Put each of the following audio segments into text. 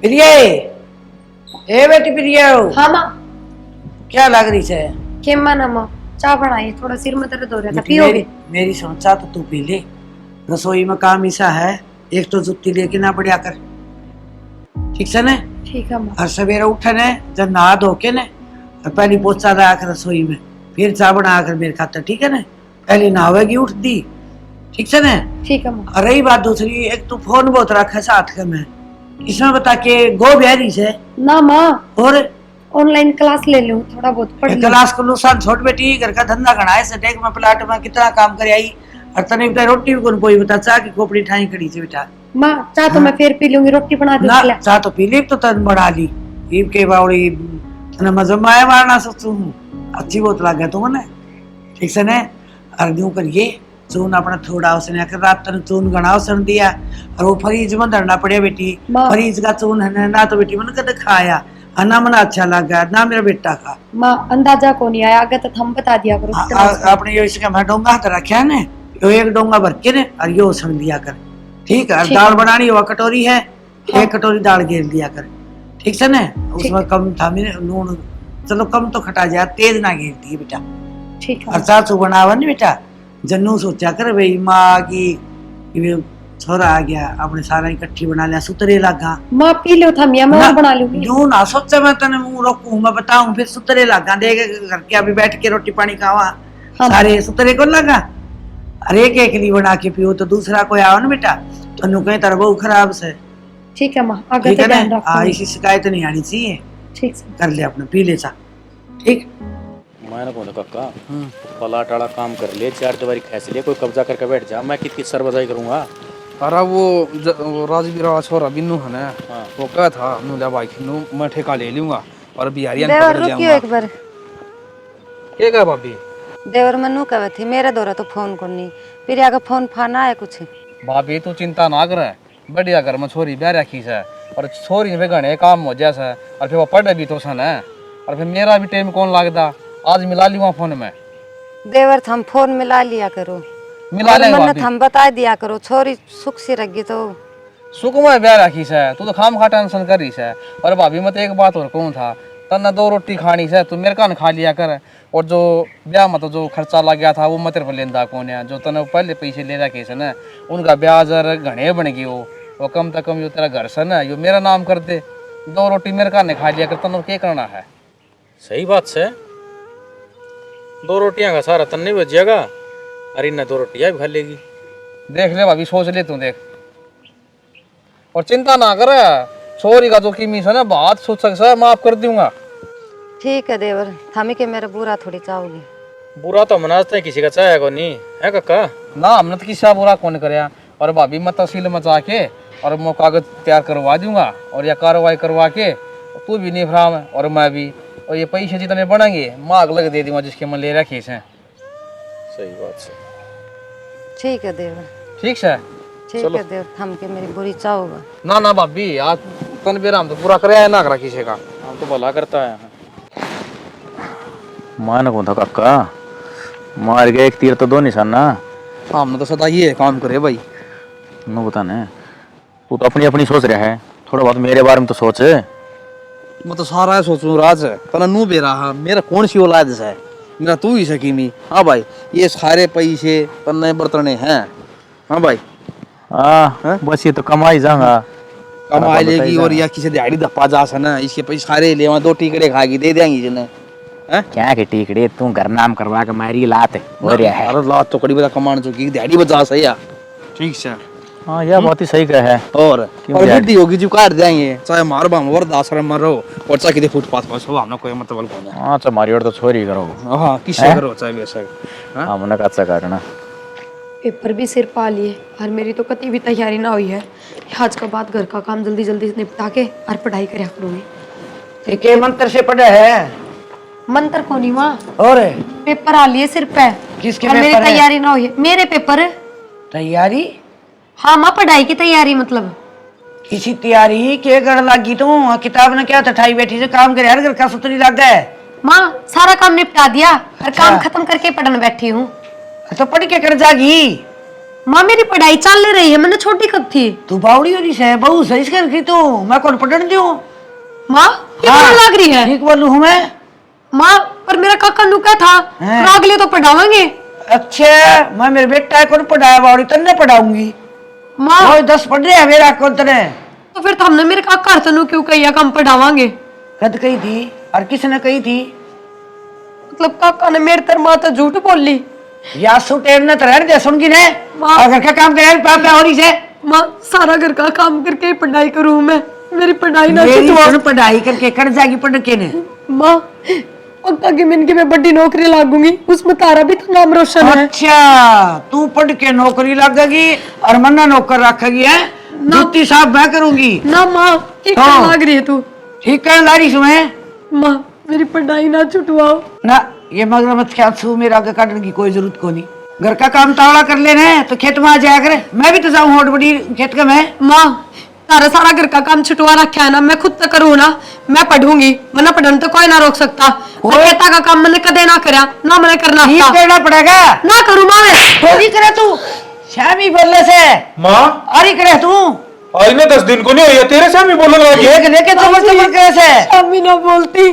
प्रिया ए बेटी प्रिया हाँ माँ। क्या लग रही है? के माना माँ, चाय बनाई, थोड़ा सिर में दर्द हो रहा था, बेटी पियोगे? मेरी समझा तो तू पी ले। रसोई में काम ऐसा है, एक तो जुत्ती लेके ना बढ़िया कर, ठीक से ने? ठीक है माँ। हर सवेरे उठे ने, जब नहा धो के ने पहली पोछा लगा कर रसोई में, फिर चाय बना कर मेरे खातर, ठीक है ने? पहले नहावेगी उठती, ठीक से ने? ठीक है माँ। और रही बात दूसरी, एक तू फोन बहुत रखा साथ के में, इसमें बता के गो बिहारी से ना माँ, और ऑनलाइन क्लास ले लूँ, थोड़ा बहुत पढ़ लूँ। क्लास को नुकसान छोट बेटी, घर का धंधा घना है, सटेक में प्लाट में कितना काम कर आई, और तने बेटा रोटी भी कौन कोई बता चाह की खोपड़ी ठाई खड़ी थी बेटा। माँ चाय तो मैं फिर पी लूंगी, रोटी बना दूँ ना चाह तो पी ली तो तन बढ़ा ली, ईब के बावड़ी तने मजम में आया मारना सोचू हूँ, अच्छी बहुत लग गया तुमने, ठीक से ने? और यूं करिए चून अपना थोड़ा उसने आकर रात तन चून गणा उसने दिया, और वो फ्रीज में धरना पड़े बेटी, फ्रीज का चून है ना, तो बेटी मन कद खाया ना, मन अच्छा लगा ना मेरा बेटा का। माँ अंदाजा को नहीं आया, अगर तो हम बता दिया करो। आपने ये इसका मैं डोंगा हाथ रखा है ने, यो एक डोंगा भर के ने और यो उसने दिया कर, ठीक है? दाल बनानी हुआ कटोरी है, एक कटोरी दाल घेर दिया कर, ठीक से ने? उसमें कम था मेरे नून, चलो कम तो खटा जाए, तेज ना घेर दिए बेटा, ठीक है? और चाचू बनावा नहीं बेटा, जन्नू सोचा कर भाई माँ की छोरा आ गया, अपने सारा इकट्ठी बना लिया, सुतरे लगा। माँ पी लो था मियाँ, मैं और बना लूंगी। यूं ना सोचे मैं तने मुंह रोकूं, मैं बताऊं फिर सुतरे लगा दे घर के, अभी बैठ के रोटी पानी खावा। हाँ। सारे सुतरे को लगा, अरे एक एक ली बना के पियो तो दूसरा कोई आओ ना बेटा, तो कहीं तरह बहु खराब से, ठीक है माँ, आगे ठीक तो है ध्यान ना? रखूंगी। इसी शिकायत नहीं आनी चाहिए, ठीक से कर ले अपने, पी ले चा, ठीक? मैंने बोला काका पला टाड़ा काम कर ले, चार दीवारी खैस ले, कोई कब्जा करके बैठ जा, मैं कितनी सरबजाई करूंगा। अरे वो राजवीर छोरा बिन्नू है ना, हाँ। वो क्या था नु ले भाई खिन्नू मैं ठेका ले लूंगा और बिहारियन देवर पकड़ रुकियो जाऊंगा। एक बार। के का भाभी? देवर मनु कहे थी मेरे दौरा तो फोन करनी, फिर आगे फोन फाना है कुछ। भाभी तू चिंता ना करे, बढ़िया घर में छोरी ब्याह रखी है, और छोरी में घने काम हो जैसा, और फिर वो पढ़े भी तो सन है, और फिर मेरा भी टाइम कौन लगता, आज मिला लूंगा फोन में। देवर थम फोन मिला लिया करो, मिला ले मन थम बता दिया करो, छोरी सुख से रखी तो सुख में ब्याह रखी है, तू तो खाम खा टेंशन कर रही है। और भाभी मत एक बात और कहूँ था, तन्ना 2 रोटी खानी है, तू मेरे कान खा लिया कर, और जो ब्याह में तो जो खर्चा लग गया था वो मत तेरे को लेंदा कौन है, जो तने पहले पैसे ले रखे है ना, उनका ब्याज घने बन गए वो कम से कम यो तेरा घर से ना यो मेरा नाम कर दे, 2 रोटी मेरे कान खा लिया कर, तने क्या करना है? सही बात से 2 रोटियां का सारा तन नहीं बच जाएगा, अरे ना 2 रोटियां भी खा लेगी। देख ले भाभी, सोच ले तू देख, और चिंता ना कर, छोरी का जो कीमी है ना बात सोच सकता है, माफ कर दूंगा। ठीक है देवर, थमी के मेरा बुरा थोड़ी चाहोगी। बुरा तो मनाते हैं, किसी का चाहे को नहीं है काका। ना हमने तो किसी बुरा कौन करया, और भाभी मैं तहसील में जाके और मैं कागज तैयार करवा दूंगा, और यह कार्रवाई करवा के तू भी नहीं फराम और मैं भी, और ये पैसे जितने बढ़ेंगे मांग लग दे दूंगा जिसके मैं ले रखे हैं। सही बात से। ठीक है ठीक है देवर, थम के मेरी बुरी चाहोगा। ना ना भाभी, आज तन बेरा हम तो पूरा करे ना करा किसी का, हम तो भला करता है। मान कौन था काका, मार गया एक तीर तो 2 निशाना। हमने तो सदा ये काम करे भाई। नो बता ने, तू तो अपनी अपनी सोच रहा है, थोड़ा बहुत मेरे बारे में तो सोच। मैं तो सारा सोचूं राज है, तना नू बेरा है, मेरा कौन सी औलाद है, मेरा तू ही सकीमी। हाँ भाई, ये सारे पैसे तन्ने बर्तने हैं। हाँ भाई, बस ये तो कमाई जाऊंगा, कमा लेगी, और या किसी दिहाड़ी धप्पा जा सना, इसके पैसे सारे ले 2 टिकड़े खागी दे देंगी जिन्हें। क्या के टिकड़े तू घर नाम करवा के मारी लात हो रहा है। अरे लात तो कड़ी बता कमान चुकी, दिहाड़ी बजा सही है। ठीक से, हाँ यह बहुत ही सही कहा है। और बुद्धि होगी जो काट देंगे, चाहे मार बाम वर्द आश्रम में रहो, और चाहे किसी फुटपाथ पर सो, हमने कोई मतलब कौन है। हाँ मारी और तो छोरी करो, हाँ किससे करो चाहे वैसे। हमने का अच्छा करना, पेपर भी सिर पा लिए, और मेरी तो कती भी तैयारी ना हुई है। आज के बाद घर का काम जल्दी जल्दी निपटा के और पढ़ाई करया करूंगी। के मंत्र से पढ़े है? मंत्र को नहीं माँ, और पेपर आ लिए सिर पे, किसके और मेरी पेपर है? तैयारी ना हुई है। मेरे पेपर। तैयारी? हाँ माँ, पढ़ाई की तैयारी मतलब। किसी तैयारी के गड़ लगी तू? किताब ने क्या ठठाई बैठी से काम करे, हर घर का सुतरी लग गए। माँ सारा काम निपटा दिया, और काम खत्म करके पढ़ने बैठी हूँ। तो पढ़ के कर जागी। माँ मेरी पढ़ाई चल रही है, मैंने छोटी कब थी। तू बावड़ी हो रही है, बहु सही कर की तू, मैं कौन पढ़न दूं? माँ कितना लग रही है। ठीक बोलूं हूं मैं? माँ पर मेरा काका नु क्या था, हैं? तो अगले तो पढ़ावांगे। अच्छा मैं मेरे बेटा कौन पढ़ाया, बावड़ी तन्ने पढ़ाऊंगी। माँ वो 10 पढ़ रहे हैं मेरा कौन तने। तो फिर हमने मेरे काका तनु क्यों कही हम पढ़ावांगे। कद कही थी और किसने कही थी? मतलब काका ने मेरे तर माँ तो झूठ बोली। या सुटेर ने तो रहने दे सुनगी ने। माँ। अगर क्या काम करे पापा हो रही से। माँ सारा घर का काम करके ही पढ़ाई करूँ मैं, मेरी पढ़ाई ना मेरी छुटवा। सुन पढ़ाई करके कर जाएगी पढ़ के ने। माँ पक्का की मिनके में बड़ी नौकरी लागूंगी, उसमें तारा भी तो नाम रोशन है। अच्छा तू पढ़ के नौकरी लगेगी और मन्ना नौकर रखेगी है। जूती साफ मैं करूंगी ना माँ ठीक हाँ। लग रही है तू। ठीक कर लारी सुने। माँ मेरी पढ़ाई ना छुटवाओ। ना ये मगर मत ख्याल छू, मेरा आगे काटने की कोई जरूरत को नहीं। घर का काम तावड़ा कर लेना है तो खेत में आ जाया करे, मैं भी तो जाऊँ होट बड़ी खेत का मैं। माँ तारा सारा घर का काम छुटवा रखा है ना, मैं खुद तो करूँ ना, मैं पढ़ूंगी वरना पढ़ने तो कोई ना रोक सकता। खेता का काम मैंने कदे ना करा ना, मैंने करना ठीक था। करना पड़ेगा ना करूँ माँ मैं। थोड़ी करे तू श्यामी बोलने से। माँ अरे करे तू आई ने 10 दिन को नहीं हुई है, तेरे से भी बोलने लगी है। देख लेके चमर चमर करे से। अम्मी ना बोलती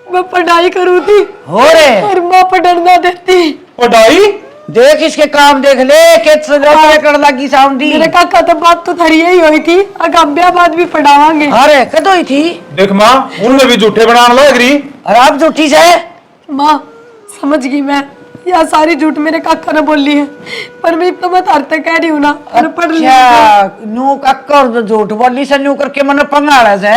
मैं पढ़ाई करूँ थी हो रे और माँ पढ़ने ना देती। पढ़ाई देख इसके काम देख ले, खेत से नौकरी कर लगी साउंडी। मेरे काका तो बात तो थरी यही हुई थी, अगर ब्याह बाद भी पढ़ावांगे। अरे कदो ही थी देख माँ उनने भी झूठे बनाने लग रही। और आप झूठी से। माँ समझ गई मैं, यह सारी झूठ मेरे काका ने बोली है, पर मैं तो मैं तारते कह रही हूँ ना, मैंने पढ़ लिया। अच्छा नू कक्कर झूठ बोली से नू करके मन पंगाड़ा से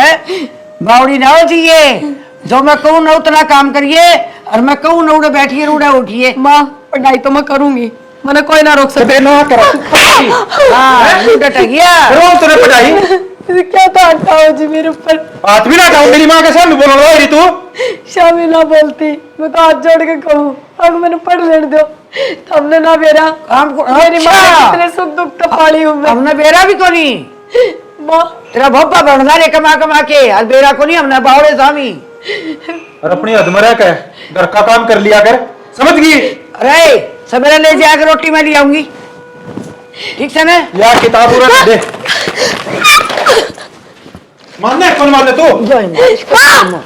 बावड़ी ना हो चाहिए। जो मैं कहूँ ना उतना काम करिए और मैं कहूँ ना उड़े बैठिए उड़े उठिए। माँ पढ़ाई तो मैं करूंगी, मैंने कोई ना रोक सकता। ना करो हाँ तू डट गया। करो तूने पढ़ाई। क्या था हटाओ जी मेरे ऊपर। हाथ भी ना उठाओ, मेरी माँ के सामने बोलने लग रही तू। शामी ना बोलती, मैं तो हाथ जोड़ के कहूँ अब मैंने पढ़ लेने दो। हमने ना बेरा काम को मेरी माँ के अच्छा कितने सुख दुख तो पाली हूँ मैं। हमने बेरा भी को नहीं। माँ तेरा भप्पा बढ़ना रे कमा कमा के और बेरा को नहीं, हमने बावड़े स्वामी। और अपनी हद में रह कर घर का काम कर लिया कर, समझ गई। अरे सवेरे ले जाकर रोटी मैं ले आऊंगी, ठीक से ना। या किताब पूरा दे। मानने कौन माने तू? जो है ना इसको सुनो।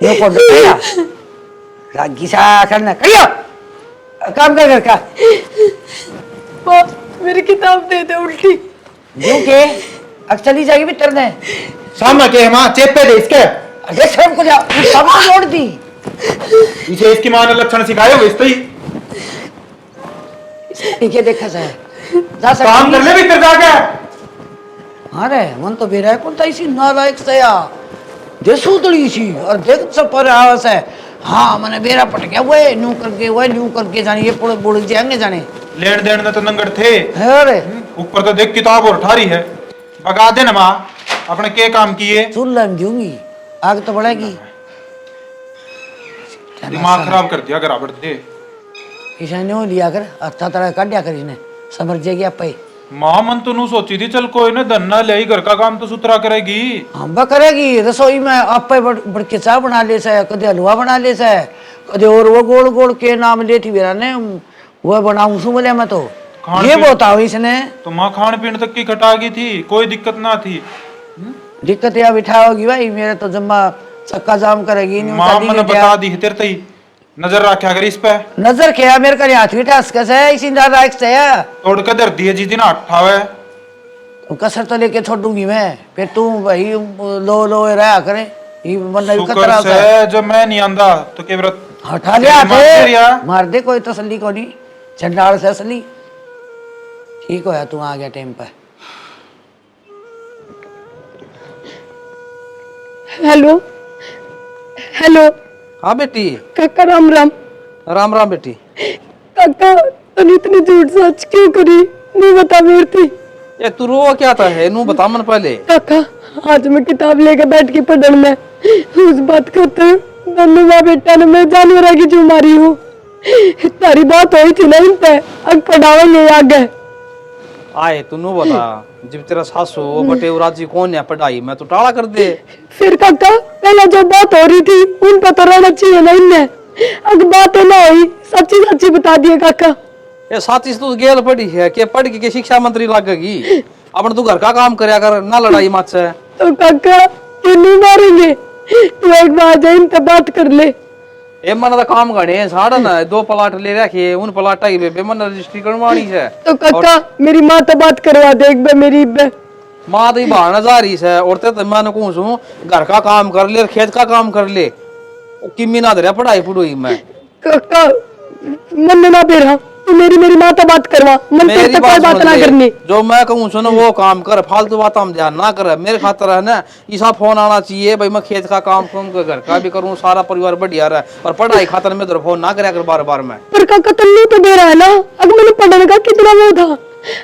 ये कौन है? रागी सा करना करियो, काम कर घर का। माँ मेरी किताब दे दे उल्टी। जो के अब चली जाएगी भीतर ने। सामने के माँ चेपे दे इसके। अरे सब को जा सब को जोड़ दी। इसे इसकी माँ ने लक्षण सिखाए हुए इस तई। नीचे देखा जाए जा काम कर ले भीतर जाके। अरे मन तो बेरा है कौन था इसी नालायक से या दे सुधड़ी सी और देख सब पर आवाज है। हाँ मैंने बेरा पट गया वो न्यू करके जाने ये पूरे बुढ़ जाएंगे जाने। लेन देन में तो नंगर थे, अरे ऊपर तो देख किताब और ठारी है। भगा दे ना माँ, अपने के काम किए। सुन लम दूंगी आग तो बढ़ेगी। दिमाग खराब कर दिया गराबड़ दे। इसे न्यू लिया कर अच्छा तरह काटिया कर इसने समझ जाएगी आप पे। माँ मन तो नू सोची थी चल कोई ना धन्ना ले घर का काम तो सुथरा करेगी। हम बा करेगी रसोई में आप पे बढ़ के चाय बना ले से, कदे हलवा बना ले से, कदे और वो गोल गोल के नाम लेती बेरा ने वो बनाऊं सु बोले मैं तो ये बताओ इसने। तो माँ खान पीन तक की खटागी थी, कोई दिक्कत ना थी। दिक्कत या बिठा होगी भाई, मेरे तो जम्मा चक्का जाम करेगी नहीं। माँ मैंने बता दी है तेरे तई, नजर रखा कर इस पे। नजर क्या मेरे का हाथ भी टास कैसे इसी नारायक से है तोड़ के दर दिए जिस दिन उठावे कसर तो लेके छोड़ूंगी मैं, फिर तू भाई लो लो रहा करे ये मन शुक्र खतरा से जब मैं नहीं आंदा तो के व्रत हटा लिया मार दे थे या। मार दे कोई तसल्ली को नहीं चंडाल से असली। ठीक हो तू आ गया टाइम पर। हेलो हेलो हाँ बेटी। काका राम राम। राम राम बेटी। काका तूने इतनी झूठ सच क्यों करी, नहीं बता मेरे थी। ये तू रो क्या था है नू बता मन पहले। काका आज मैं किताब लेकर बैठ के पढ़ने में उस बात करते दोनों माँ बेटा ने मैं जानवर की जो मारी हूँ। तारी बात हुई थी ना इन पे, अब पढ़ावेंगे आगे। आए तू नू बता जब तेरा सासू वो बटे वो राजी कौन है पढ़ाई मैं तो टाला कर दे। फिर काका पहले जो बात हो रही थी उन पर तो रहना चाहिए ना इनने, अब बातें ना हुई सच्ची सच्ची बता दिए काका। ये साथी से तू गेल पड़ी है कि पढ़ के शिक्षा मंत्री लगेगी। अपन तू घर का काम करया कर, ना लड़ाई मत से। तो काका क्यों नहीं मारेंगे? तू एक बार जा इनसे बात कर ले। ए मन का काम गणे साड़ा ना 2 प्लाट ले रखे, उन प्लाटा की बे मन रजिस्ट्री करवानी है। तो काका मेरी माँ तो बात करवा दे एक बार मेरी बे। माँ तो बहाना जा रही है और ते मैं कहूँ सू घर का काम कर ले, खेत का काम कर ले, किमी ना दे पढ़ाई पढ़ुई में। काका मन ना बेरा, तू मेरी माँ तो बात करवा, मन तेरे तक कोई बात ना करनी। जो मैं कहूँ सुनो वो काम कर, फालतू बात हम ध्यान ना कर। मेरे खातर है ना ऐसा फोन आना चाहिए भाई, मैं खेत का काम करूँ, घर का भी करूँ, सारा परिवार बढ़िया रहा। और पढ़ाई खातर में तो फोन ना करया कर बार बार। मैं पर काका तन्नू तो बेरा है ना, अगर मैंने पढ़ने का कितना वो था,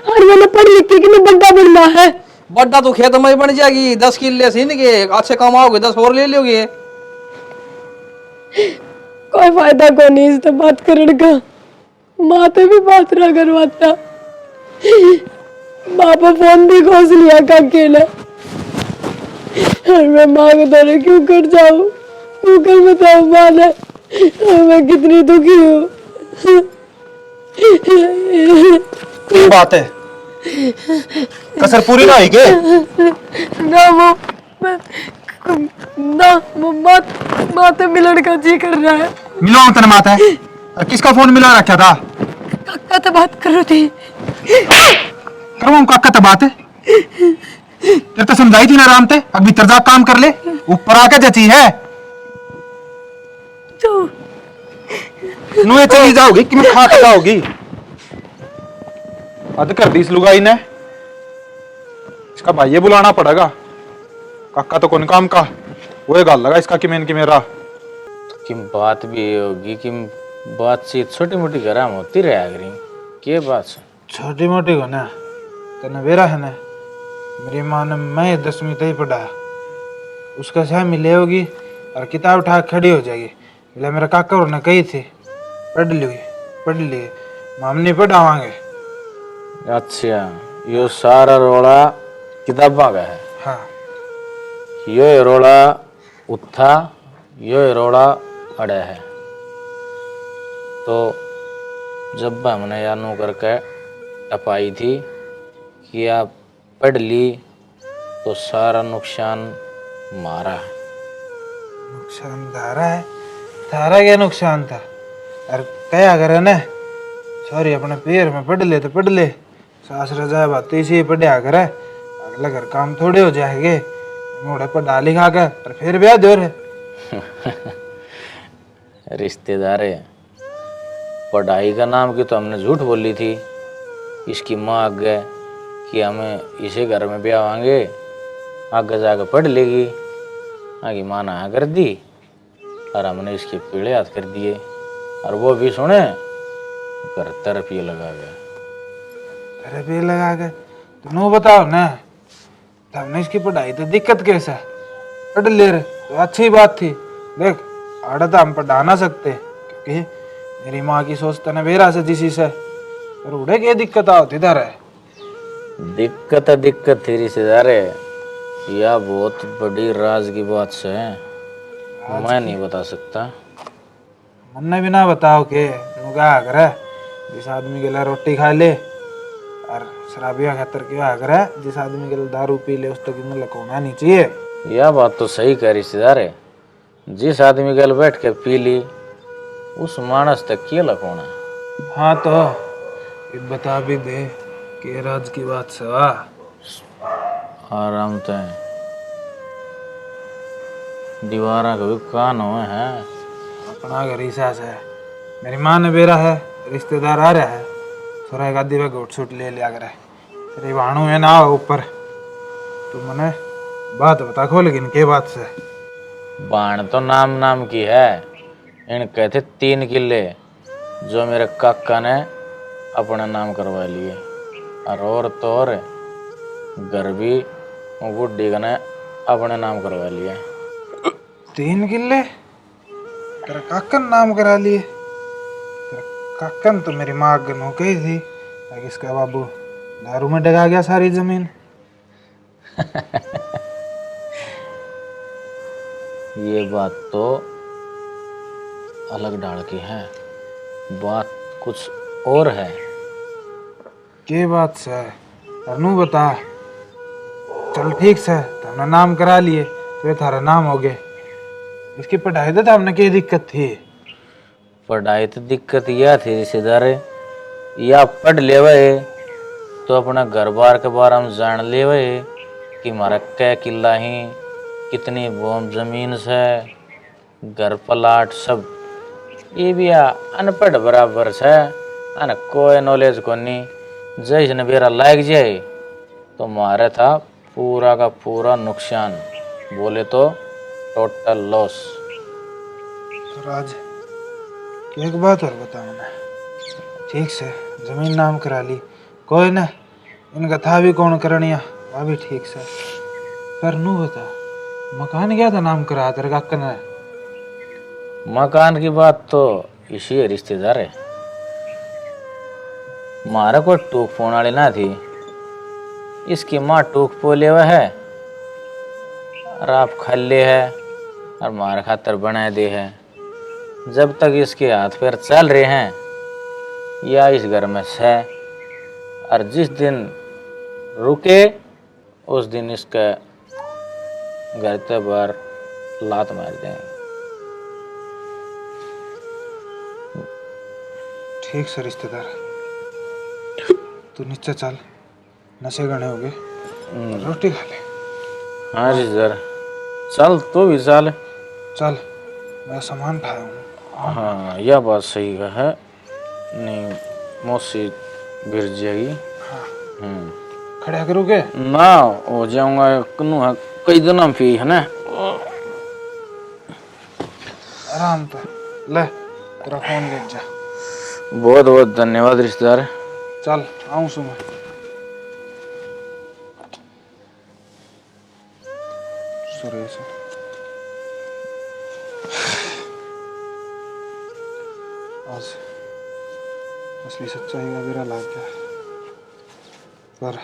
और मैंने पढ़ लिख के कि मैं बड़ा बनना है। बड्डा तो खेत में ही बन जाएगी, 10 किले सीन के अच्छे कमाओगे, 10 और ले लोगे। कोई फायदा को नहीं इससे बात करने का, माँ तो भी बात ना करवाता। बापा फोन भी खोस लिया काके ने, और मैं माँ को दौरे क्यों कर जाऊँ, क्यों कर बताऊँ माँ ने, और मैं कितनी दुखी हूँ। क्या बात है, कसर पूरी ना हुई के? ना वो बात मिलन का जी कर रहा है। मिलो तने माता है, किसका फोन मिला रखा था? काका तो बात कर रही थी। करो काका तो बात है, तेरे तो समझाई थी ना आराम ते, अब भीतर जा काम कर ले, ऊपर आके जची है। तो नुए चली जाओगी कि मैं खा के जाओगी? अद कर दी इस लुगाई ने, इसका भाई बुलाना पड़ेगा। काका तो कौन काम का, वो गल लगा इसका कि मैंने कि मेरा। कि बात भी ये होगी कि बातचीत छोटी मोटी घर में होती रहा करी, के बात है? छोटी मोटी को ना तेने बेरा है ना, मेरी माँ ने मैं 10वीं तक ही पढ़ाया, उसका सह मिले होगी और किताब उठा के खड़ी हो जाएगी। बोले मेरा काका और ने कही थी पढ़ लिए, हम नहीं पढ़ावांगे। अच्छा, यो सारा रोड़ा किताबा का है। हाँ यो रोड़ा उठा, यो रोड़ा अड़े है। तो जब हमने यानू करके टपाई थी कि आप पढ़ ली तो सारा नुकसान मारा है। नुकसान धारा है, धारा क्या नुकसान था? और क्या करे ना, सॉरी अपने पैर में पढ़ ले तो पढ़ ले, सास रजाए बात इसी पढ़िया करे, अगला घर काम थोड़े हो जाएंगे। मोड़े पर डाली खा के और फिर ब्याह दो रे। रिश्तेदारे, पढ़ाई का नाम की तो हमने झूठ बोली थी। इसकी माँ आगे कि हमें इसी घर में ब्याह होंगे, आगे जाकर पढ़ लेगी। आगे माँ ने हाँ कर दी और हमने इसके पीड़े हाथ कर दिए, और वो भी सुने कर तरफी लगा गया। तरफी लगा के तुम बताओ ना, तो हमने इसकी पढ़ाई तो दिक्कत कैसा है, पढ़ ले रहे तो अच्छी बात थी। देख आड़ा तो हम पढ़ा ना सकते, क्योंकि मेरी माँ की सोच तो ना बेरा से जिसी से, पर उड़े क्या दिक्कत होती इधर है। दिक्कत थी रिश्तेदारे, यह बहुत बड़ी राज की बात से है, मैं नहीं बता सकता। मन भी ना बताओ के क्या करे, जिस आदमी के लिए रोटी खा ले और शराबिया खातर क्या करे, जिस आदमी के लिए दारू पी ले उस तक इन्हें लकोना नहीं चाहिए। यह बात तो सही कह रिश्तेदारे, जिस आदमी के बैठ के पी ली उस मानस तक क्या लकोना। हाँ तो ये बता भी दे कि राज की बात से आराम तो दीवारा कभी कान हुए हैं। अपना घर ही सास है, मेरी माँ ने बेरा है, रिश्तेदार आ रहा है, थोड़ा एक आधी घुट छुट ले लिया करे, तेरी भाणु है ना ऊपर। तू मने बात बता खो, लेकिन के बात से? बाण तो नाम की है, इन कहते 3 किले जो मेरे काका ने अपने नाम करवा लिए, और तो और घर भी बुढ़ी ने अपने नाम करवा लिया। 3 किले तेरा काकन नाम करा लिए? तेरा काकन तो मेरी माँ गनो गई थी, ताकि इसका बाबू दारू में डगा गया सारी जमीन। ये बात तो अलग डाल की है, बात कुछ और है। के बात से तनु बता। चल ठीक से तो हमने नाम करा लिए तो ये थारा नाम हो गए। इसकी पढ़ाई तो हमने क्या दिक्कत थी? पढ़ाई तो दिक्कत यह थी रिश्तेदार, या पढ़ लेवे तो अपना घर बार के बारे में जान लेवे कि हमारा क्या किला ही, कितनी बोम जमीन से, घर प्लाट सब। ये भी अनपढ़ बराबर से, अन कोई नॉलेज को नहीं। जैसे बेरा लाग जाए तो मारे था पूरा का पूरा नुकसान, बोले तो टोटल लॉस। राज एक बात और बता मैंने, ठीक से जमीन नाम करा ली कोई ना, इनका था भी कौन करनिया वह भी ठीक से। पर नू बता मकान क्या था नाम करा तेरे काका ने? मकान की बात तो इसी है रिश्तेदार है, मारा को टूक फोन वाली ना थी। इसकी माँ टूक पोले हुआ है और आप खल्ले है और मार खातर बना दे है। जब तक इसके हाथ पैर चल रहे हैं या इस घर में से, और जिस दिन रुके उस दिन इसके घर के बाहर लात मार देंगे। ठीक से रिश्तेदार, तू नीचे चल, नशे गणे हो गए, रोटी खा ले। हाँ जी सर, चल तू भी चल। चल मैं सामान खाया हूँ। हाँ यह बात सही है, नहीं मौसी गिर जाएगी। खड़ा करोगे ना हो जाऊंगा कनु है, कई दिन फी है ना। आराम तो ले, तेरा फोन ले जा। बहुत बहुत धन्यवाद रिश्तेदार। चल आऊँ सुबह। सुरेश आज असली सच्चाई का मेरा लाग गया, पर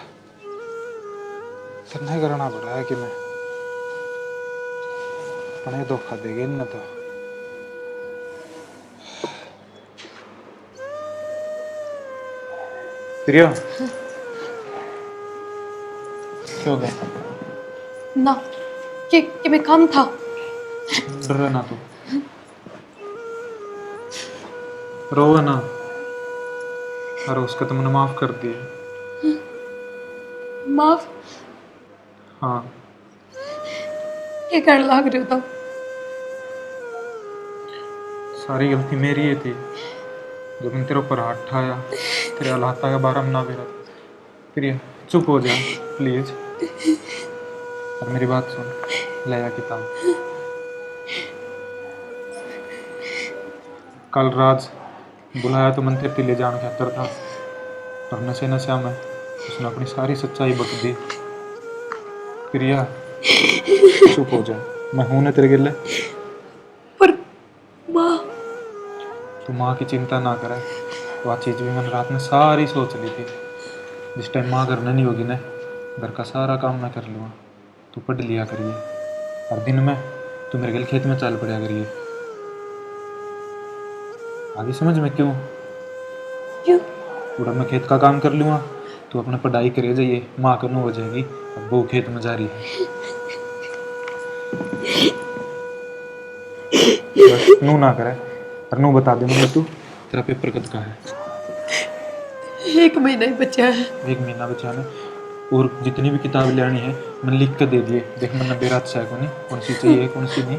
नहीं करना पड़ा है कि मैं अपने धोखा देगी न तो। प्रिया क्यों गया? ना कि मैं काम था। डर ना तू, रोवे ना, और उसका तुमने माफ कर दिया। माफ हाँ क्या करने लग रहे हो तुम? सारी गलती मेरी ही थी, जब मैंने तेरे ऊपर हाथ उठाया, तेरे हालात का बारे में ना बेरा। प्रिया चुप हो जा प्लीज, और मेरी बात सुन, ले आ किताब। कल राज बुलाया तो मंदिर तिले जान खातर था, पर नशे नशा में उसने अपनी सारी सच्चाई बक दी। प्रिया चुप हो जा, मैं हूं ना तेरे गिले। पर माँ, तू माँ की चिंता ना करे, वह चीज़ भी मैंने रात में सारी सोच ली थी। जिस टाइम माँ करने नहीं होगी ना, घर का सारा काम मैं कर लूँगा। तू पढ़ लिया करिए, और दिन में तू मेरे गल खेत में चल पड़ा करिए। आगे समझ में क्यों? क्यों? पूरा मैं खेत का काम कर लूँगा, तू अपने पढ़ाई करे जाइए, माँ करना हो जाएगी, अब वो खेत में जा रही है। बस नू ना करे, और नू बता दे मुझे तू तेरा पेपर कब का है? 1 महीना ही बचा है। 1 महीना बचा है, और जितनी भी किताब लेनी है मैंने लिख कर दे दिए। देख मैंने बेरात से कौन सी चाहिए कौन सी नहीं,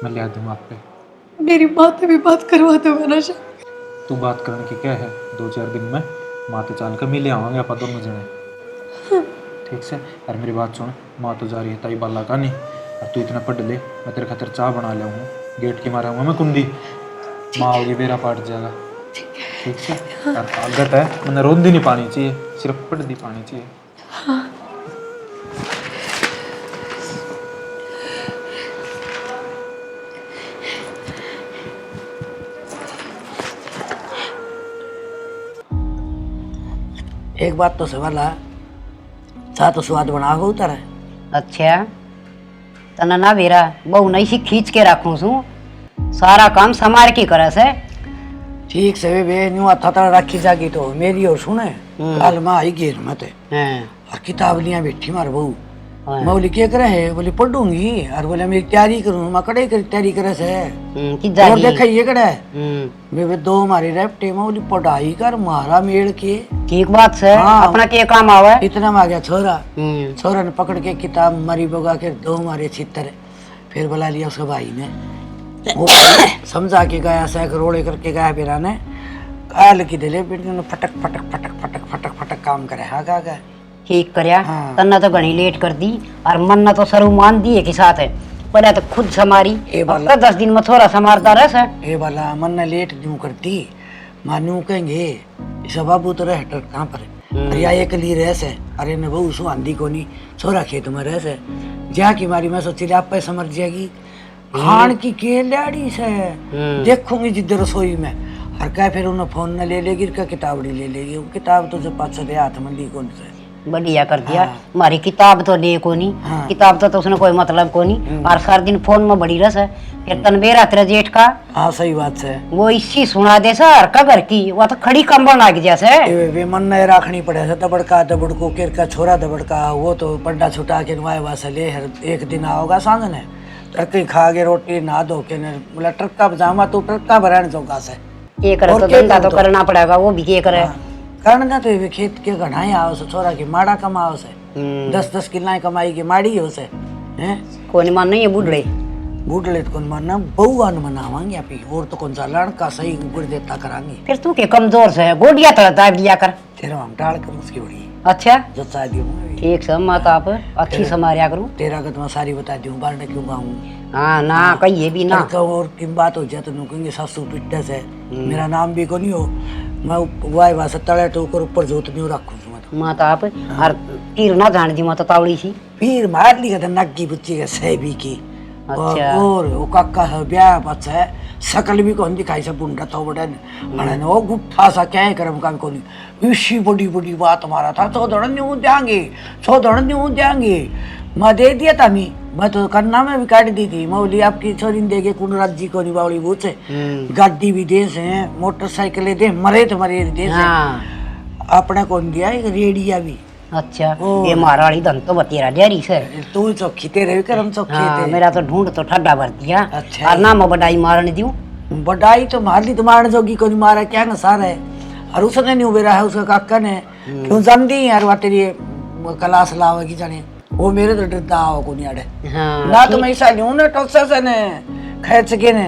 मैं ले दूँगा आप पे। मेरी माँ से भी बात करवा दो ना। तू बात करने की क्या है, 2-4 दिन में माँ तो चाल कर मिले आवांगे आप दोनों जने, ठीक से। और मेरी बात सुन, माँ तो जा रही है ताई बाला का नहीं, और तू इतना पढ़ ले, मैं तेरे खातर चाय बना ले हूँ, गेट की मारा हूँ मैं कुंडी, माँ होगी बेरा पाट जाएगा, ठीक से। और ताकत है, मैंने रोंदी नहीं पानी चाहिए, सिर्फ पढ़ दी पानी चाहिए। एक बात तो सवाल है, चाह तो स्वाद बना हो उतर है। अच्छा तना ना बेरा बहु नहीं सी खींच के रखूं सू, सारा काम समार की करे से। ठीक से वे न्यू था रखी जागी तो मेरी और सुने कल मैं आई घेर में थे हाँ और किताब लिया बैठी मार बहू हाँ। मैं बोली क्या करे है बोली पढ़ूंगी और बोले मेरी तैयारी करूँ मैं कड़े कर तैयारी करे से कि और जागी देखा ये कड़ा है हम्म, वे दो हमारी रेपटे में बोली पढ़ाई कर मारा मेल के ठीक बात से हाँ। अपना के काम आवे इतना में आ गया छोरा हम्म, छोरा ने पकड़ के किताब मरी बगा के दो मारे छितर फिर बुला लिया उसके भाई ने वो समझा के गया सैक रोड़े करके गया फिर ने काल की दिले बेटे ने फटक फटक फटक फटक फटक फटक काम करे हाँ का गया ठीक करया हाँ। तन्ना तो घनी लेट कर दी और मन तो सरू मान दी एक ही साथ है पहले तो खुद समारी ए अब बाला। तो 10 दिन में थोड़ा समारता रह से ए बाला मन ने लेट क्यों करती मानू कहेंगे इस बाबू तो रह टर कहाँ पर है? अरे या एक ली रह से अरे ने बहू सु आंधी को नहीं छोरा खेत में रह से जा की मारी मैं सोची आप पे समझ जाएगी खान की के लाड़ी से देखूंगी जिधर रसोई में और क्या फिर उन्हें फोन न ले लेगी क्या किताबड़ी ले लेगी वो किताब तो जो पाँच दे हाथ में ली कौन से बढ़िया कर दिया हमारी किताब तो ले को नहीं हाँ। किताब तो उसने कोई मतलब को नहीं और सारा दिन फोन में बड़ी रस है फिर तनवेरा तेरा जेठ का हाँ सही बात है वो इसी सुना दे सर का घर की वो तो खड़ी कंबल लाग जैसे वे मन ने राखनी पड़े से दबड़का दबड़को केर का छोरा दबड़का वो तो पड्डा छुटा के नवाए वासे ले हर एक दिन आओगा सांझ ने ट्रक खा के रोटी ना धो के ने बोला ट्रक्का बजामा तू ट्रक्का भराने चौका से ये करे और तो क्या धंधा तो करूं तो? करना पड़ेगा वो भी ये करे कारण तो वे खेत के घनाई आओ से छोरा की माड़ा कमाओ से 10-10 किल्ला कमाई की माड़ी हो से हैं कोई मान नहीं है बुढ़े बूढ़ले तो कौन मानना बहुआ न मनावांगे आप और तो कौन सा लड़का सही गुड़ देता करांगे फिर तू के कमजोर से है गोडिया तड़ता दिया कर तेरा हम टाल कर उसकी बड़ी अच्छा जो चाह दी हूँ ठीक से माता आप अच्छी समारिया करूं तेरा का मैं सारी बता दी हूँ बारने क्यों गाऊंगी हाँ ना कहिए भी ना और किन बात हो जाए तो कहेंगे सासू पिट्टे से मेरा नाम भी को नहीं हो मैं वाई वास तले तो ऊपर जोत नहीं रखूँ मैं तो माता आप और तीर ना जान दी माता तावड़ी सी फिर मार ली कहते नग्गी बुच्ची के सहबी की अच्छा। और वो काका है ब्याह बच्चा है शकल भी कौन दिखाई से बुंडा तो बड़ा ने वो गुट्ठा सा क्या है करम का को नहीं इसी बड़ी बड़ी बात हमारा था सो दौड़ नहीं देंगे सो दौड़ नहीं देंगे मैं दे दिया था मैं तो करना में भी काट दी थी मैं बोली आपकी छोरी ने देखे कुंडराज जी को नहीं बावली बूझे गाड़ी भी दे से मोटरसाइकिल दे मरे तो मरे दे से हाँ अपने कौन दिया एक रेडिया भी अच्छा ये महारानी धन तो बतेरा डेरी से तू चौकी तेरे भी करम चौकी हाँ थे मेरा तो ढूंढ तो ठड्डा भर दिया अच्छा। और ना मैं बडाई मारने दूं बडाई तो मार ली तो मारने जोगी को नहीं मारा क्या नसार है और उसने नहीं उबेरा है उसका काका ने क्यों जानती यार वहाँ तेरी क्लास लावेगी जाने वो मेरे तो डरता आओ को नहीं आड़े हाँ ना तो मैं ऐसा लूँ ना टोसा से ने खेच के ने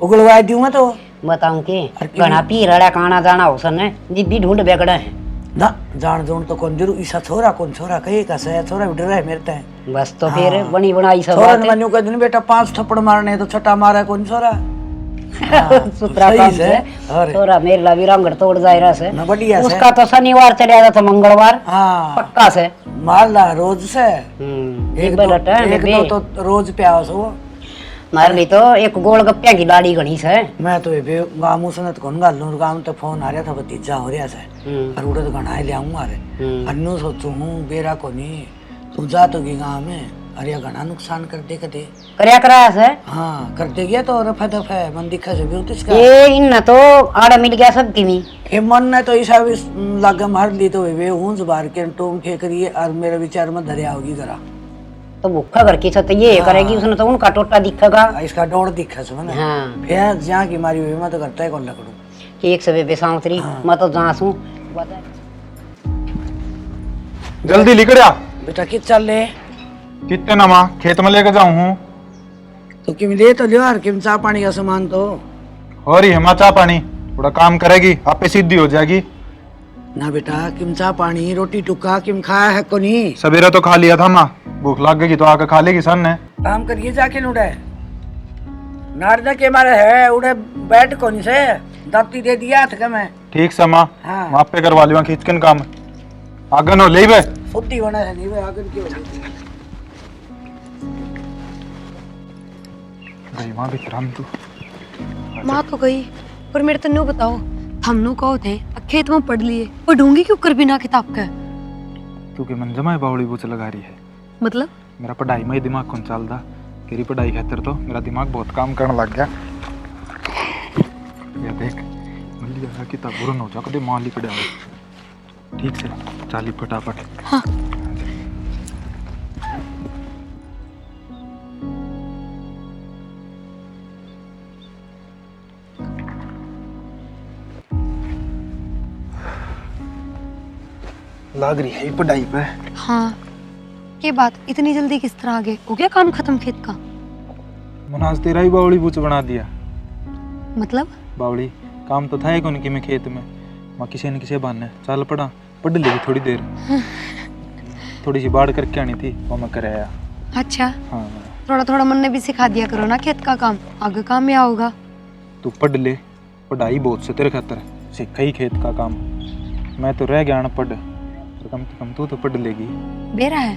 उगलवा दूंगा तो बताऊं के और क्यों? घना पी रड़ा काना जाना हो सने जिब्बी ढूंढ बेगड़ा है ना जान जोन तो कौन जरूर ईसा छोरा कौन छोरा कहे का से छोरा भी डर है मेरे ते बस तो फिर बनी बनाई सब छोरा बात ने है। मनु का दिन बेटा 5 थप्पड़ मारने तो छठा मारा कौन छोरा सुतरा सही काम से, से अरे। तोरा मेरे ला भी रंगड़ तोड़ जाए रहा से ना बढ़िया से उसका तो शनिवार चले जाता था मंगलवार हाँ पक्का से मार ला रोज से एक बार हटा है एक दो तो रोज पे आओ सो मार ली तो एक गोलगप्पे की लाड़ी घनी से मैं तो ये गाँव से तो कौन गाल लूँ गाँव तो फोन आ रहा था भतीजा हो रहा से और उड़े तो घना ले आऊंगा अरे अन्नू सोचू हूँ बेरा को नहीं तू जा तो गी गाँव में अरे घना नुकसान कर दे कदे करया कराया से हाँ करते गया तो रफा दफा है मन दिखा से भी इसका ये इन तो आड़ा मिल गया सब की भी ये मन ने तो ऐसा भी लागे मार ली तो वे ऊंच बार के टोम खे करिए और मेरे विचार में धरिया होगी जरा तो भूखा घर की तो ये करेगी उसने तो उनका टोटा दिखेगा इसका डोर दिखा से मैंने हाँ फिर जहाँ की मारी हुई मैं तो करता है कौन लकड़ू एक से बेसांतरी मैं तो जांसू जल्दी लिख आ बेटा कित चल ले कितने नमा खेत में लेके जाऊं हूँ तो किम ले तो लियो यार किम चाह पानी का सामान तो और ही है चाह पानी थोड़ा काम करेगी आपे सीधी हो जाएगी ना बेटा किम चाह पानी रोटी टुक्का किम खाया है को नहीं सवेरा तो खा लिया था माँ भूख लग गई तो आके खा लेगी सन ने काम करिए जाके उड़े नारदा के मारे है उड़े बैठ को नहीं से दाती दे दिया था मैं ठीक से माँ हाँ। वहाँ पे करवा लियो खींचकन काम आगन हो ले बे फुद्दी होना है नहीं वे आगन की होती गई वहाँ भी राम तू माँ तो गई पर मेरे तो नो बताओ हमनो कहो थे खेत में पढ़ लिए पढ़ूंगी क्यों कर बिना किताब का तू के मन जमाए बावड़ी बूच लगा रही है मतलब मेरा पढ़ाई में ही दिमाग कौन चलता तेरी पढ़ाई खातर तो मेरा दिमाग बहुत काम करने लग गया ये देख मल्ली जगह किताब बुरन हो जा कदे मां लिख दे ठीक से चाली फटाफट। हाँ। लाग रही है पढ़ाई पे। हाँ, ये बात इतनी जल्दी किस तरह आ गए? हो गया काम खत्म खेत का? मनाज तेरा ही बावड़ी बूच बना दिया। मतलब? बावड़ी काम तो था ही कौन कि मैं खेत में, माँ किसी न किसी बहाने चल पड़ा, पढ़ लेगी थोड़ी देर। थोड़ी सी बाढ़ करके आनी थी वो मैं कर आया। अच्छा, हाँ थोड़ा थोड़ा मन ने भी सिखा दिया करो ना खेत का काम, आगे काम में होगा। तू पढ़ ले, पढ़ाई बहुत से तेरे खातर, सीखा ही खेत का काम। मैं तो रह गया अनपढ़, तो कम से कम तू तो पढ़ लेगी। बेरा है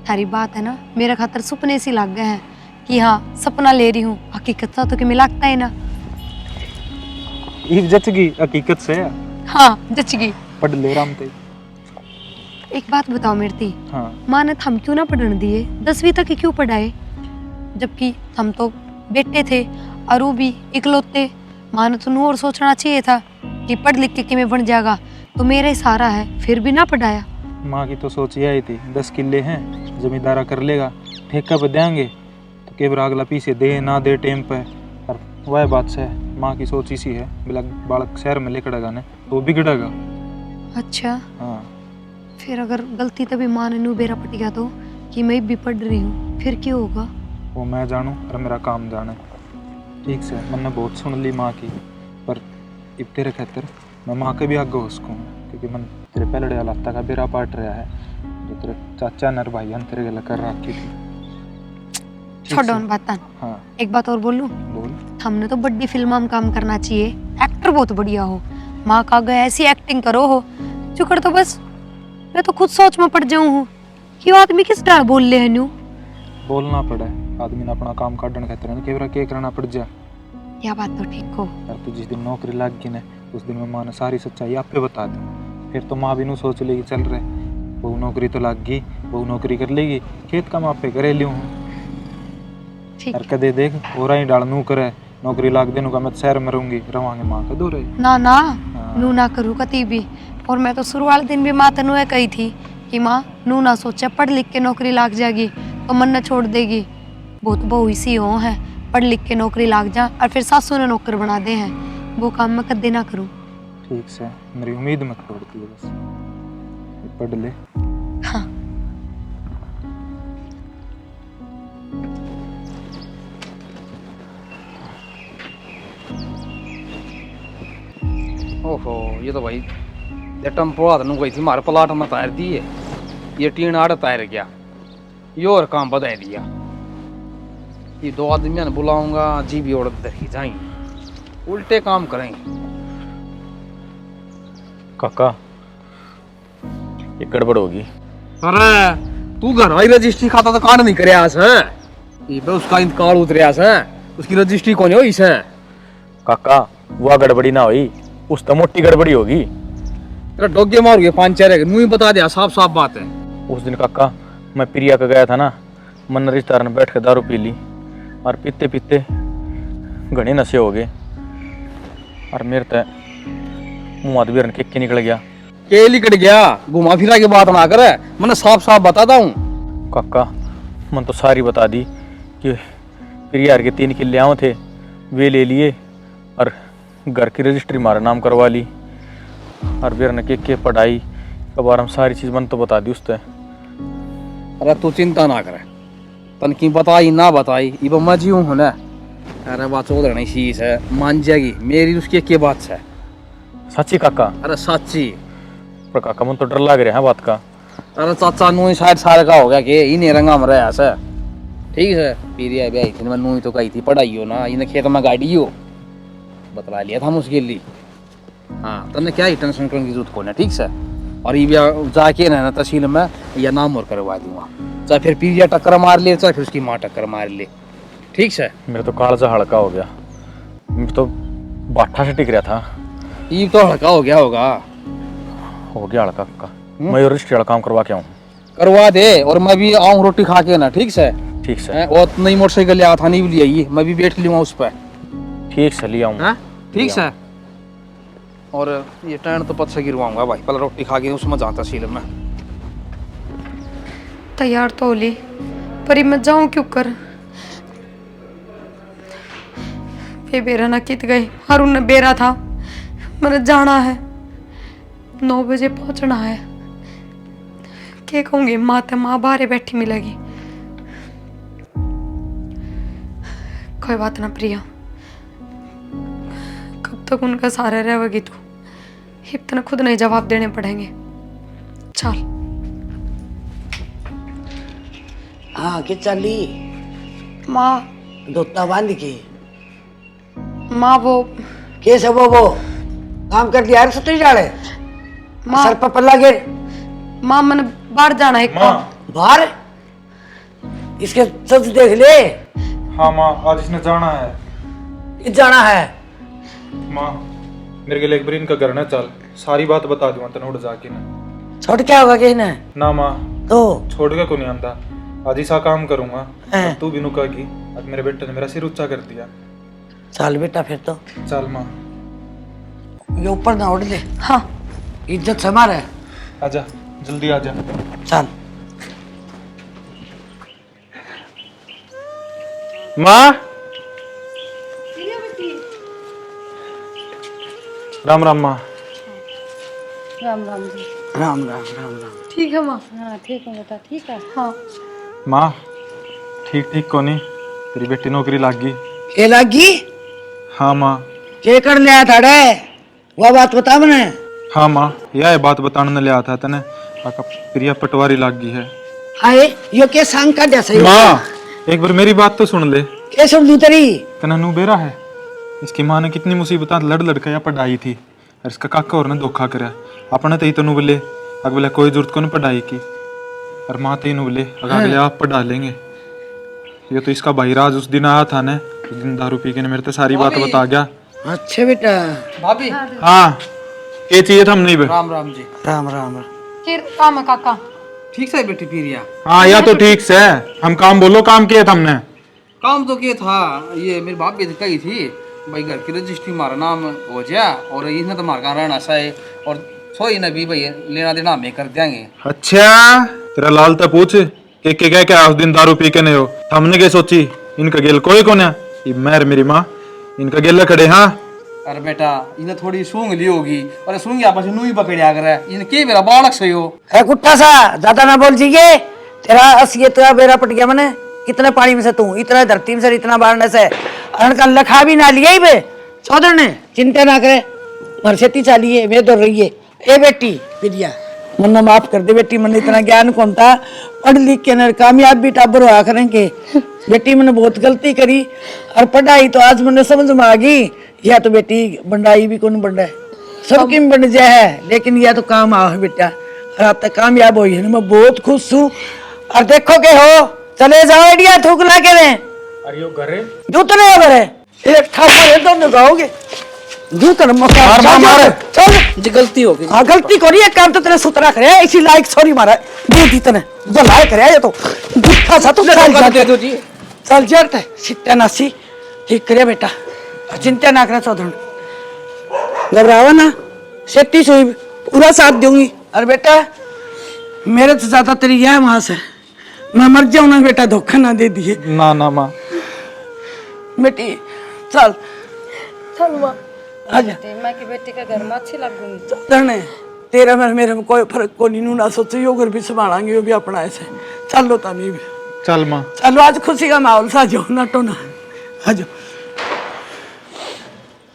थारी बात है ना, मेरे खातर सपने सी लग गए हैं कि हाँ सपना ले रही हूँ, हकीकत सा तो कि मैं लगता है ना। एक जच गई हकीकत से। हाँ जच गई। पढ़ ले राम ते। एक बात बताओ मेरती, हाँ माँ ने हम क्यों ना पढ़ने दिए? 10वीं तक ही क्यों पढ़ाए? जबकि हम तो बेटे थे और वो भी इकलौते। माँ ने तो नू और सोचना चाहिए था कि पढ़ लिख के मैं बन जाएगा, तो मेरा ही सहारा है, फिर भी ना पढ़ाया। माँ की तो सोच यही थी 10 किले हैं, जमींदारा कर लेगा, ठेका पे देंगे तो केवल अगला पीछे दे ना दे टेम पे। और वह बात से माँ की सोच इसी है, बालक शहर में लेकर ने तो बिगड़ेगा। अच्छा, हाँ फिर अगर गलती तभी माँ ने नू बेरा पट गया तो कि मैं भी पढ़ रही हूँ, फिर क्यों होगा? वो मैं जानूँ और मेरा काम जाने। ठीक से मैंने बहुत सुन ली माँ की, पर अब तेरे खातर मैं माँ के भी आगे हो सकूँ, क्योंकि मन तेरे पहले हालात का बेरा पाट रहा है जो तेरे चाचा नर भाई तेरे गला कर रखी थी। छोड़ो उन बातन। हाँ एक बात और बोलूं, बोल। हमने तो बड़ी फिल्म में काम करना चाहिए, एक्टर बहुत बढ़िया हो, माँ का गए ऐसी एक्टिंग करो हो चुकर तो बस मैं तो खुद सोच में पड़ जाऊं हूँ कि वो आदमी किस तरह बोल ले है न्यू। बोलना पड़े आदमी ने अपना काम काटने खातिर केवरा के करना पड़ जा। यह बात तो ठीक हो। यार तू जिस दिन नौकरी लग गई ना उस दिन में माँ ने सारी सच्चाई आप पे बता दी, फिर तो माँ भी नू सोच लेगी चल रहे बहू नौकरी तो लग गई, बहू नौकरी कर लेगी, खेत का माँ पे करे लियो हूँ। ठीक यार कदे देख हो रहा ही डाल नू करे नौकरी लाग देनू का मैं तो शहर में रहूंगी, रवांगे माँ का दूर है। ना ना नू ना करूँ कती भी। और मैं तो शुरू वाले दिन भी माँ तनु कही थी कि माँ नू ना सोचे पढ़ लिख के नौकरी लाग जाएगी तो मन न छोड़ देगी। बहुत बहू इसी हो है, पढ़ लिख के नौकरी लाग जा और फिर सासू ने नौकर बना दे हैं, वो काम मैं कदे ना करूँ। ठीक से मेरी उम्मीद मत तोड़ती है, बस पढ़ ले। हाँ ओहो ये तो भाई ये टेम्पो आदमी गई थी हमारे प्लाट में तार दी है, ये टीन आड़ तार गया, ये और काम बता दिया। ये 2 आदमी ने बुलाऊंगा जी भी औरत दरी जाएंगे, उल्टे काम करेंगे। काका ये गड़बड़ होगी। अरे तू घर वाली रजिस्ट्री खाता तो कांड नहीं करे आस है, ये बे उसका इंतकाल उतरे आस है, उसकी रजिस्ट्री कौन हो इस है? काका वो गड़बड़ी ना हुई, उस तो मोटी गड़बड़ी होगी। तेरा डोगे मार गए 5-4 मुँह ही बता दिया, साफ साफ बात है। उस दिन काका मैं प्रिया का गया था ना, मन रिश्तेदार ने बैठ के दारू पी ली और पीते पीते घने नशे हो गए और मेरे तो मुँह आदमी रन के निकल गया। के लिकट गया, घुमा फिरा के बात ना करे, मैंने साफ साफ बताता हूँ। काका मन तो सारी बता दी कि प्रिया के 3 किले आए थे, वे ले लिए और घर की रजिस्ट्री हमारा नाम करवा ली और बेर ने के पढ़ाई के बारे में सारी चीज़ मन तो बता दी उससे। अरे तू चिंता ना करे, तन की बताई ना बताई ये मैं जी हूँ ना। अरे बात चौधरी नहीं शीश है, मान जाएगी मेरी उसकी के बात है। सच्ची काका? अरे सच्ची। पर काका मन तो डर लग रहा है बात का। अरे चाचा नू शायद सारे का हो गया कि इन्हें रंगा में रहा है। ठीक है पीरिया भी आई थी, मैं नू तो कही थी पढ़ाई हो ना, इन्हें खेत में गाड़ी हो बतला लिया था मुश्किल ली। हाँ तने क्या ही टेंशन करने की जरूरत को ना। ठीक है और ये जाके ना तहसील में या नाम और करवा दूंगा, चाहे फिर पीरिया टक्कर मार ले चाहे फिर उसकी माँ टक्कर मार ले। ठीक है मेरा तो कालजा हल्का हो गया, मैं तो बाठा से टिक रहा था। ये तो हल्का हो गया होगा। हो गया हल्का काका, मैं ये रजिस्ट्री वाला काम करवा के आऊँ। करवा दे और मैं भी आऊँ रोटी खा के ना। ठीक है ठीक से। और नई मोटरसाइकिल लिया था, नहीं भी लिया, मैं भी बैठ लूँगा उस पर। ठीक से ले आऊँ। ठीक है और ये टैंड तो पद से गिरवाऊंगा भाई, पहले रोटी खा के उसमें जाता सील में। तैयार तो होली, पर मैं जाऊं क्यों कर? वे बेरा ना कित गए, हारून ने बेरा था, मैंने जाना है, 9 बजे पहुंचना है। क्या कहूंगी माँ, तो माँ बाहर बैठी मिलेगी। कोई बात ना प्रिया, कब तक उनका सहारा रहेगी तू? इतना खुद नहीं जवाब देने पड़ेंगे। चल। हाँ कि चली माँ, धोता बांध के माँ वो कैसे वो काम कर दिया सतरी जाड़े माँ, सर पर पल्ला गिर। माँ मैंने बाहर जाना है काम। बाहर इसके सच देख ले। हाँ माँ, आज इसने जाना है। कि जाना है माँ मेरे के लिए एक बार इनका घर ना चल, सारी बात बता दूंगा तेन उड़ जाके ना। छोड़ क्या होगा कि ना ना माँ, तो छोड़ के को नहीं आंदा, आज ऐसा काम करूंगा हैं। तू भी नुका की। आज मेरे बेटे ने मेरा सिर ऊंचा कर दिया। चल बेटा फिर तो चल माँ। ये ऊपर ना उड़ ले, हाँ इज्जत से मारे। आजा जल्दी आजा। चल माँ, राम राम माँ। राम राम जी। राम राम राम राम। ठीक है माँ। हाँ ठीक है बेटा, ठीक है। हाँ माँ ठीक ठीक को नहीं, तेरी बेटी नौकरी लाग गई। ये लगी हाँ माँ। के कर लिया था रे, वह बात बता मैंने। हाँ माँ, यह बात बताने ने लिया था तने, आका प्रिया पटवारी लाग गई है। हाय यो के सांग का जैसे माँ एक बार मेरी बात तो सुन ले। के सुन दी तेरी। तना नू बेरा है, इसकी माँ ने कितनी मुसीबत लड़ लड़का या पढ़ाई थी, और इसका काका और ने धोखा करा। अपने तई तनु बोले अगले कोई जरूरत को नहीं पढ़ाई की, और माँ तई बोले अगले आप पढ़ा लेंगे। ये तो इसका भाई राज उस दिन आया था ने, उस दिन दारू पी के ने मेरे तो सारी बात बता गया। अच्छा बेटा। भाभी हाँ ये चाहिए था हम नहीं बे। राम राम जी। राम राम। फिर काम है काका। ठीक से बेटी पीरिया, हाँ या तो ठीक से हम काम बोलो, काम किया था हमने। काम तो क्या था, ये मेरी भाभी कही थी भाई घर की रजिस्ट्री हमारा नाम हो जाए और इसने तो हमारे रहना है, और सोई ना भी भाई लेना देना हमें कर देंगे। अच्छा तेरा लाल तो पूछ के क्या उस दिन दारू पी के नहीं हो, हमने क्या सोची इनका गेल कोई कौन है, ये मैं मेरी माँ इनका गेला खड़े। हाँ अरे बेटा इन्हें थोड़ी सूंघ ली होगी, और सूंघ आपस में नूही पकड़िया करे, इन्हें के मेरा बालक सही हो। है कुत्ता सा ज्यादा ना बोल जीए, तेरा असलियत तेरा बेरा पट गया मैंने। कितने पानी में से तू, इतना धरती में से इतना बाढ़ने से अरण का लखा भी ना लिया ही बे। चौधर ने चिंता ना करे, मरसेती चाली है वे दौड़ रही है। ए बेटी प्रिया मन्ना माफ कर दे बेटी, मैंने इतना ज्ञान कौन था, पढ़ लिख के न कामयाब भी टाबर हुआ करेंगे। बेटी मैंने बहुत गलती करी, और पढ़ाई तो आज मैंने समझ में आ गई, या तो बेटी बंडाई भी कौन बंडा है, सबकी में बन जाए है, लेकिन यह तो काम आ बेटा, और आप तक कामयाब हुई है, मैं बहुत खुश हूँ। और देखो के हो चले जाओ आइडिया थूक ला के रहे। अरे यो घरे जूत नहीं हो गए, एक ठाकुर है दोनों जाओगे जूत न मौका चल जी गलती हो गई। हाँ गलती करी है, काम तो तेरे सुतरा करे इसी लायक सॉरी मारा दे दी तने भलाई करे ये तो दुखा सा तो दे दो जी। चल जर ते सिट्टा नासी ठीक करे बेटा, चिंता ना करे चौधरी, घबरावा ना, सेती सोई पूरा साथ दूंगी। और बेटा मेरे से ज्यादा तेरी यह मां से, मैं मर जाऊं ना बेटा, धोखा ना दे दिए। ना ना माँ बेटी चल चल माँ। आजा। मैं की बेटी के घर में अच्छी लग गई। चौधरी तेरा मेरे में कोई फर्क को नहीं, ना सोचो यो घर भी संभालेंगे, यो भी अपना ऐसे चल लो तमी भी। चल माँ। चलो आज खुशी का माहौल सा जो नाटो ना, आ जाओ।